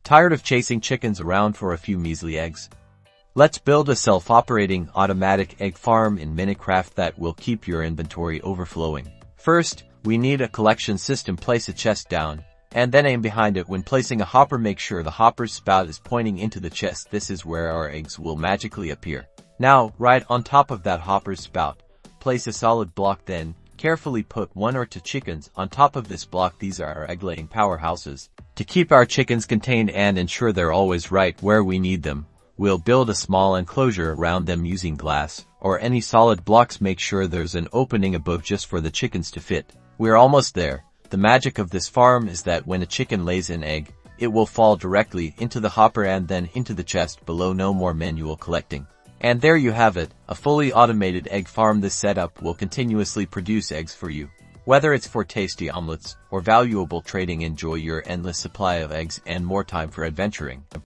Tired of chasing chickens around for a few measly eggs? Let's build a self-operating automatic egg farm in Minecraft that will keep your inventory overflowing. First, we need a collection system. Place a chest down, and then aim behind it. When placing a hopper, make sure the hopper's spout is pointing into the chest. This is where our eggs will magically appear. Now, right on top of that hopper's spout, place a solid block, then carefully put 1 or 2 chickens on top of this block. These are our egg-laying powerhouses. To keep our chickens contained and ensure they're always right where we need them, we'll build a small enclosure around them using glass or any solid blocks. Make sure there's an opening above just for the chickens to fit. We're almost there. The magic of this farm is that when a chicken lays an egg, it will fall directly into the hopper and then into the chest below. No more manual collecting. And there you have it, a fully automated egg farm. This setup will continuously produce eggs for you. Whether it's for tasty omelets or valuable trading, enjoy your endless supply of eggs and more time for adventuring.